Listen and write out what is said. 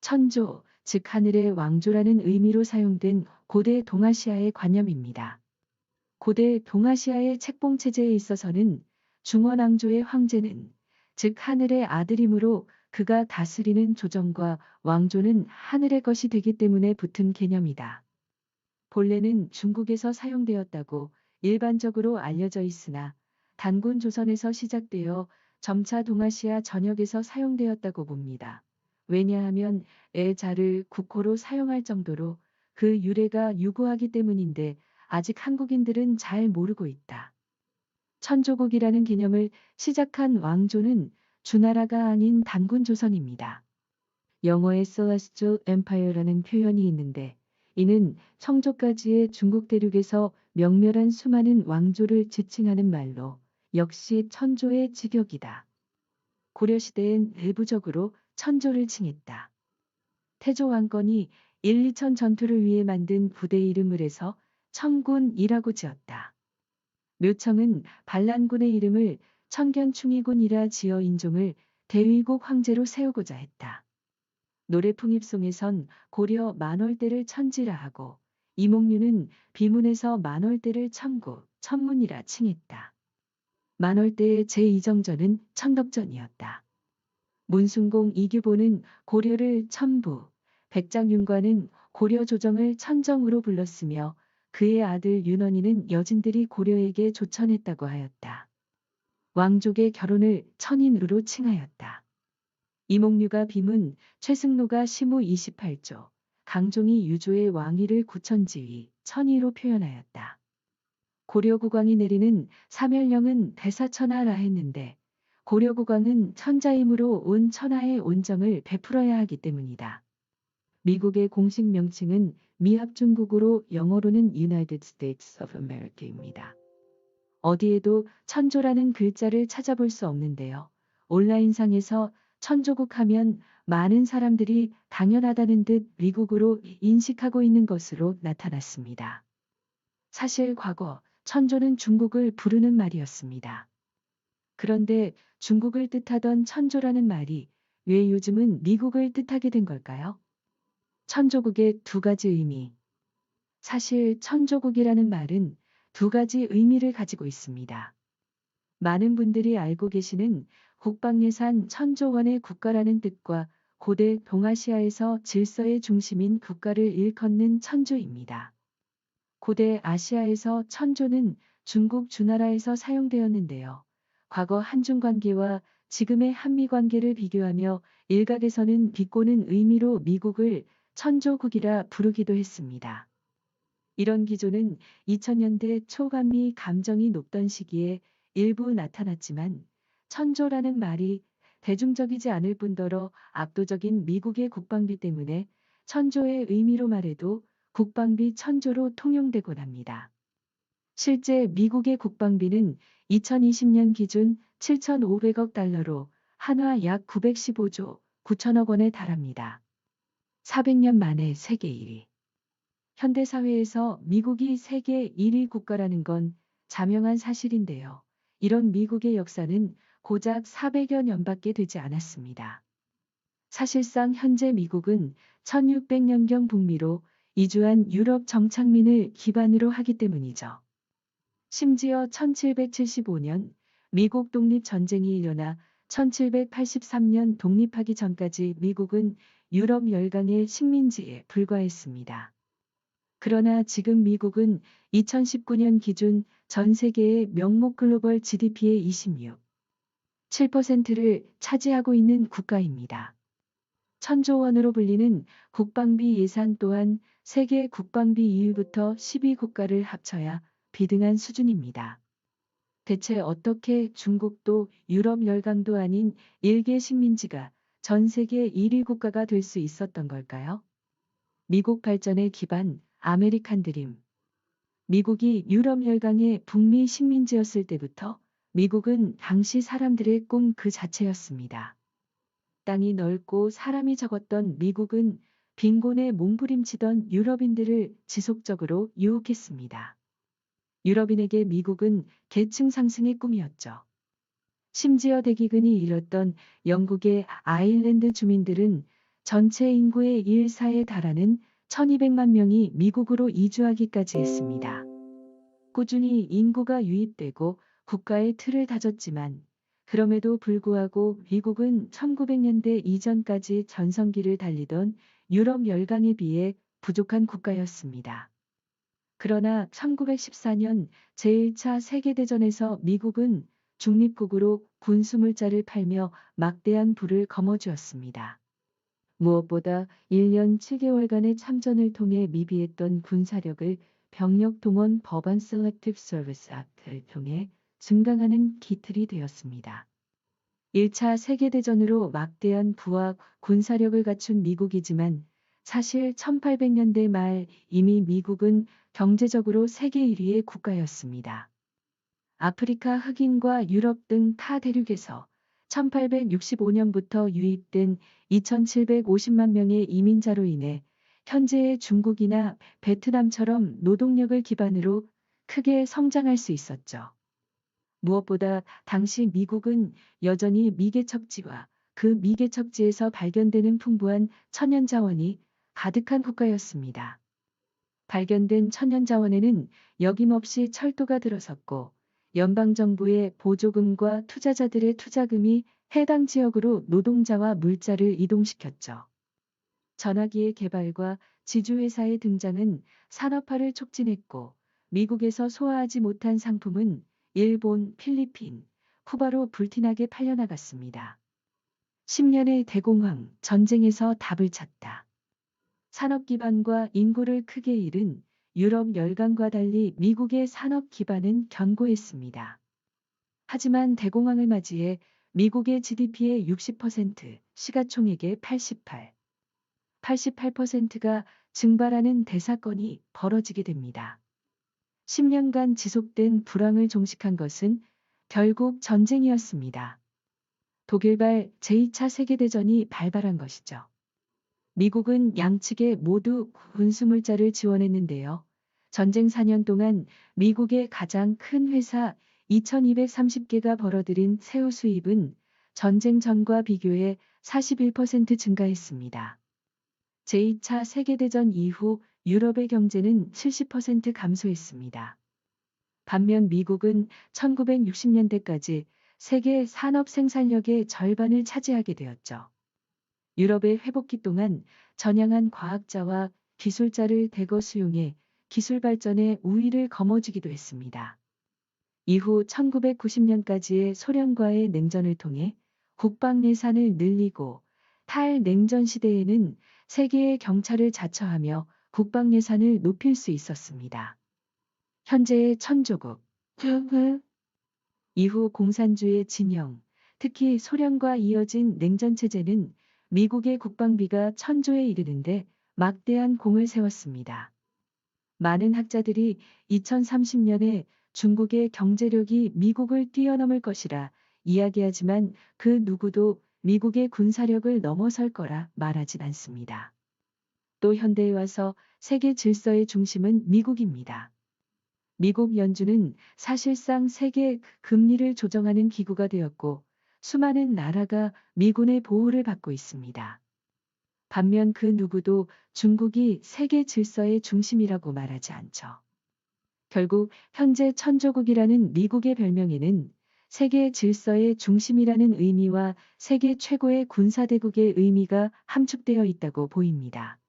천조, 즉 하늘의 왕조라는 의미로 사용된 고대 동아시아의 관념입니다. 고대 동아시아의 책봉 체제에 있어서는 중원왕조의 황제는 즉 하늘의 아들이므로 그가 다스리는 조정과 왕조는 하늘의 것이 되기 때문에 붙은 개념이다. 본래는 중국에서 사용되었다고 일반적으로 알려져 있으나 단군 조선에서 시작되어 점차 동아시아 전역에서 사용되었다고 봅니다. 왜냐하면 자를 국호로 사용할 정도로 그 유래가 유구하기 때문인데 아직 한국인들은 잘 모르고 있다. 천조국이라는 개념을 시작한 왕조는 주나라가 아닌 단군 조선입니다. 영어에 Celestial Empire라는 표현이 있는데 이는 청조까지의 중국 대륙에서 명멸한 수많은 왕조를 지칭하는 말로 역시 천조의 직역이다. 고려시대엔 내부적으로 천조를 칭했다. 태조 왕건이 1, 2천 전투를 위해 만든 부대 이름을 해서 천군이라고 지었다. 묘청은 반란군의 이름을 천견충이군이라 지어 인종을 대위국 황제로 세우고자 했다. 노래풍입송에선 고려 만월대를 천지라 하고 이몽류는 비문에서 만월대를 천구, 천문이라 칭했다. 만월대의 제2정전은 천덕전이었다. 문순공 이규보는 고려를 천부, 백장윤과는 고려 조정을 천정으로 불렀으며 그의 아들 윤원이는 여진들이 고려에게 조천했다고 하였다. 왕족의 결혼을 천인으로 칭하였다. 이몽류가 비문, 최승로가 시무 28조, 강종이 유조의 왕위를 구천지위, 천위로 표현하였다. 고려국왕이 내리는 사멸령은 대사천하라 했는데 고려국왕은 천자이므로 온 천하의 온정을 베풀어야 하기 때문이다. 미국의 공식 명칭은 미합중국어로 영어로는 United States of America입니다. 어디에도 천조라는 글자를 찾아볼 수 없는데요. 온라인상에서 천조국 하면 많은 사람들이 당연하다는 듯 미국으로 인식하고 있는 것으로 나타났습니다. 사실 과거 천조는 중국을 부르는 말이었습니다. 그런데 중국을 뜻하던 천조라는 말이 왜 요즘은 미국을 뜻하게 된 걸까요? 천조국의 두 가지 의미. 사실 천조국이라는 말은 두 가지 의미를 가지고 있습니다. 많은 분들이 알고 계시는 국방예산 천조원의 국가라는 뜻과 고대 동아시아에서 질서의 중심인 국가를 일컫는 천조입니다. 고대 아시아에서 천조는 중국 주나라에서 사용되었는데요. 과거 한중관계와 지금의 한미관계를 비교하며 일각에서는 비꼬는 의미로 미국을 천조국이라 부르기도 했습니다. 이런 기조는 2000년대 초반미 감정이 높던 시기에 일부 나타났지만 천조라는 말이 대중적이지 않을 뿐더러 압도적인 미국의 국방비 때문에 천조의 의미로 말해도 국방비 천조로 통용되곤 합니다. 실제 미국의 국방비는 2020년 기준 7,500억 달러로 한화 약 915조 9천억 원에 달합니다. 400년 만에 세계 1위. 현대사회에서 미국이 세계 1위 국가라는 건 자명한 사실인데요. 이런 미국의 역사는 고작 400여 년밖에 되지 않았습니다. 사실상 현재 미국은 1600년경 북미로 이주한 유럽 정착민을 기반으로 하기 때문이죠. 심지어 1775년 미국 독립전쟁이 일어나 1783년 독립하기 전까지 미국은 유럽 열강의 식민지에 불과했습니다. 그러나 지금 미국은 2019년 기준 전 세계의 명목 글로벌 GDP의 26, 7%를 차지하고 있는 국가입니다. 천조 원으로 불리는 국방비 예산 또한 세계 국방비 2위부터 10위 국가를 합쳐야 비등한 수준입니다. 대체 어떻게 중국도 유럽 열강도 아닌 일개 식민지가 전 세계 1위 국가가 될 수 있었던 걸까요? 미국 발전의 기반, 아메리칸 드림. 미국이 유럽 열강의 북미 식민지였을 때부터 미국은 당시 사람들의 꿈 그 자체였습니다. 땅이 넓고 사람이 적었던 미국은 빈곤에 몸부림치던 유럽인들을 지속적으로 유혹했습니다. 유럽인에게 미국은 계층 상승의 꿈이었죠. 심지어 대기근이 일었던 영국의 아일랜드 주민들은 전체 인구의 1/4에 달하는 1200만 명이 미국으로 이주하기까지 했습니다. 꾸준히 인구가 유입되고 국가의 틀을 다졌지만 그럼에도 불구하고 미국은 1900년대 이전까지 전성기를 달리던 유럽 열강에 비해 부족한 국가였습니다. 그러나 1914년 제1차 세계대전에서 미국은 중립국으로 군수물자를 팔며 막대한 부를 거머쥐었습니다. 무엇보다 1년 7개월간의 참전을 통해 미비했던 군사력을 병력 동원 법안 Selective Service Act를 통해 증강하는 기틀이 되었습니다. 1차 세계대전으로 막대한 부와 군사력을 갖춘 미국이지만 사실 1800년대 말 이미 미국은 경제적으로 세계 1위의 국가였습니다. 아프리카 흑인과 유럽 등 타 대륙에서 1865년부터 유입된 2750만 명의 이민자로 인해 현재의 중국이나 베트남처럼 노동력을 기반으로 크게 성장할 수 있었죠. 무엇보다 당시 미국은 여전히 미개척지와 그 미개척지에서 발견되는 풍부한 천연자원이 가득한 국가였습니다. 발견된 천연자원에는 여김없이 철도가 들어섰고 연방정부의 보조금과 투자자들의 투자금이 해당 지역으로 노동자와 물자를 이동시켰죠. 전화기의 개발과 지주회사의 등장은 산업화를 촉진했고 미국에서 소화하지 못한 상품은 일본, 필리핀, 쿠바로 불티나게 팔려나갔습니다. 10년의 대공황, 전쟁에서 답을 찾다. 산업 기반과 인구를 크게 잃은 유럽 열강과 달리 미국의 산업 기반은 견고했습니다. 하지만 대공황을 맞이해 미국의 GDP의 60%, 시가총액의 88%가 증발하는 대사건이 벌어지게 됩니다. 10년간 지속된 불황을 종식한 것은 결국 전쟁이었습니다. 독일발 제2차 세계대전이 발발한 것이죠. 미국은 양측에 모두 군수물자를 지원했는데요. 전쟁 4년 동안 미국의 가장 큰 회사 2230개가 벌어들인 새우 수입은 전쟁 전과 비교해 41% 증가했습니다. 제2차 세계대전 이후 유럽의 경제는 70% 감소했습니다. 반면 미국은 1960년대까지 세계 산업 생산력의 절반을 차지하게 되었죠. 유럽의 회복기 동안 전향한 과학자와 기술자를 대거 수용해 기술 발전의 우위를 거머쥐기도 했습니다. 이후 1990년까지의 소련과의 냉전을 통해 국방 예산을 늘리고 탈냉전 시대에는 세계의 경차를 자처하며 국방 예산을 높일 수 있었습니다. 현재의 천조국 이후 공산주의 진영, 특히 소련과 이어진 냉전 체제는 미국의 국방비가 1000조에 이르는데 막대한 공을 세웠습니다. 많은 학자들이 2030년에 중국의 경제력이 미국을 뛰어넘을 것이라 이야기하지만 그 누구도 미국의 군사력을 넘어설 거라 말하진 않습니다. 또 현대에 와서 세계 질서의 중심은 미국입니다. 미국 연준은 사실상 세계 금리를 조정하는 기구가 되었고 수많은 나라가 미군의 보호를 받고 있습니다. 반면 그 누구도 중국이 세계 질서의 중심이라고 말하지 않죠. 결국 현재 천조국이라는 미국의 별명에는 세계 질서의 중심이라는 의미와 세계 최고의 군사대국의 의미가 함축되어 있다고 보입니다.